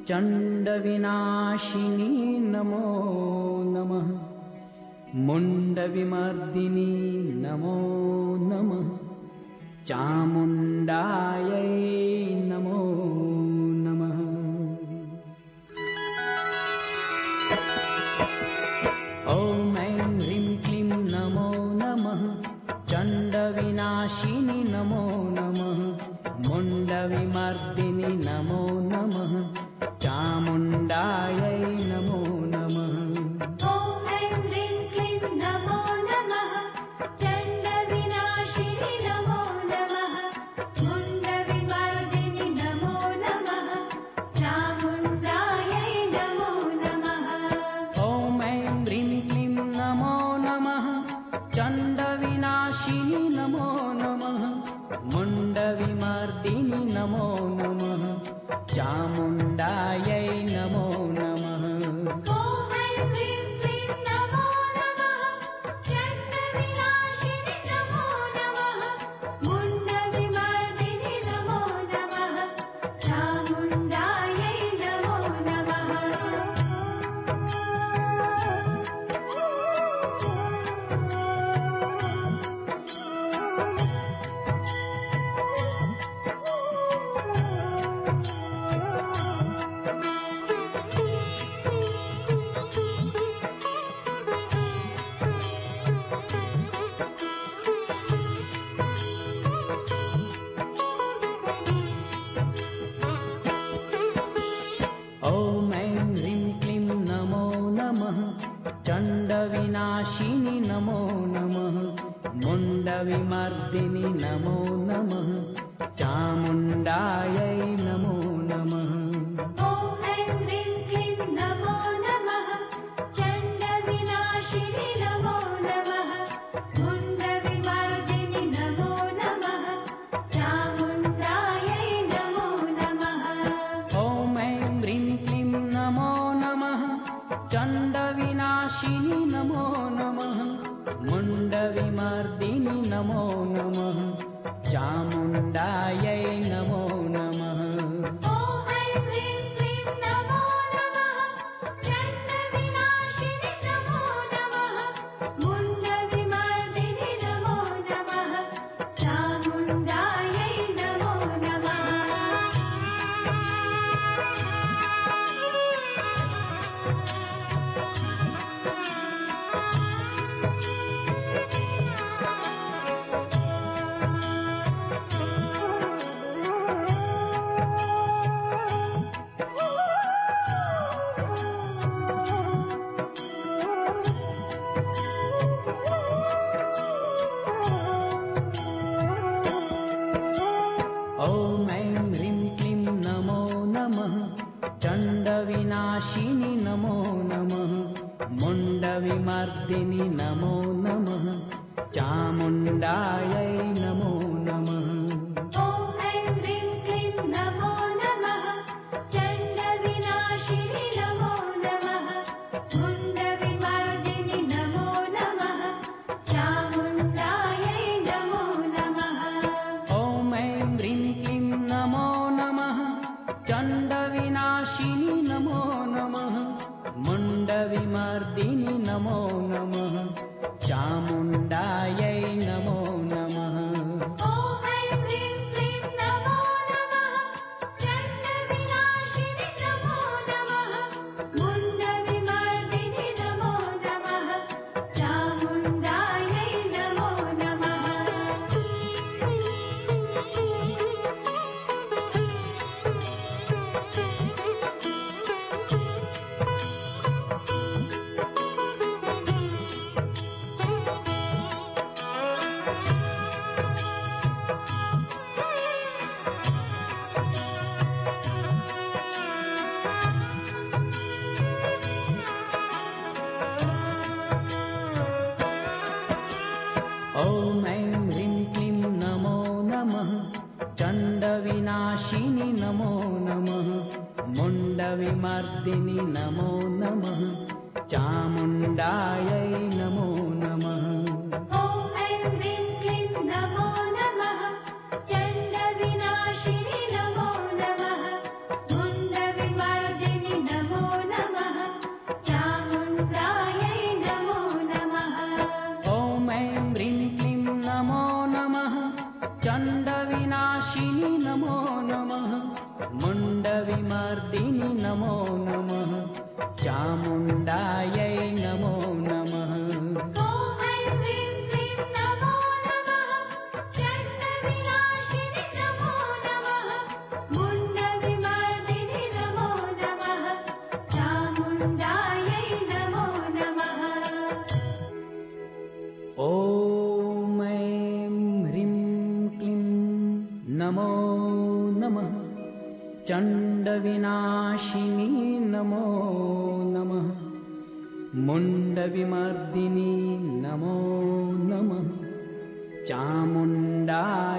चण्डविनाशिनी नमो नमः। मुण्डविमर्दिनी नमो नमः। चामुण्डायै नमो नमः। ॐ ऐं ह्रीं क्लीं नमो नमः। चण्डविनाशिनी नमो नमः। मुण्डविमर्दिनी नमो नमः। चामुण्डायै नमो नमः। चण्डविनाशिनी नमो नमः। मुण्डविमर्दिनी नमो नमः। चामुण्डायै नमो नमः। ॐ ऐं ह्रीं क्लीं नमो नमः। चण्डविनाशिनी नमो नमः। मुण्डविमर्दिनी नमो नमः। चामुण्डायै नमो नमः। ॐ ऐं ह्रीं क्लीं नमो नमः। चण्डविनाशिनी नमो नमः। मुण्डविमर्दिनी नमो नमः। चामुण्डायै नमो नमः। ॐ ऐं ह्रीं क्लीं नमो नमः। चण्डविनाशिनी नमो नमः। मुण्डविमर्दिनी नमो नमः। चामुण्डायै नमो नमः। ॐ ऐं ह्रीं क्लीं नमो नमः। चण्डविनाशिनी नमो नमः। मुण्डविमर्दिनी नमो नमः। चामुण्डायै नमो नमः। ॐ ऐं ह्रीं क्लीं नमो नमः। चण्डविनाशिनी नमो नमः। मुण्डविमर्दिनी नमो नमः। चामुण्डायै नमो नमः। ॐ ऐं ह्रीं क्लीं नमो नमः। चण्डविनाशिनी नमो नमः। मुण्डविमर्दिनी नमो नमः। चामुण्डायै नमो नमः। ॐ ऐं ह्रीं क्लीं नमो नमः। चण्डविनाशिनी नमो नमः। मुण्डविमर्दिनी नमो नमः। चामुण्डायै नमो नमः। ॐ ऐं ह्रीं क्लीं नमो नमः। चण्डविनाशिनी नमो नमः। मुण्डविमर्दिनी नमो नमः। चामुण्डायै नमो नमः। ॐ ऐं ह्रीं क्लीं नमो नमः। चण्डविनाशिनी नमो नमः। मुण्डविमर्दिनी नमो नमः। चामुण्डायै नमो नमः। ॐ ऐं ह्रीं क्लीं नमो नमः। चण्डविनाशिनी नमो नमः। मुण्डविमर्दिनी नमो नमः। चामुण्डायै नमो नमः। ॐ ऐं ह्रीं क्लीं नमो नमः। चण्डविनाशिनी नमो नमः। मुण्डविमर्दिनी चण्डविनाशिनी नमो नमः मुण्डविमर्दिनी नमो नमः चामुण्डाय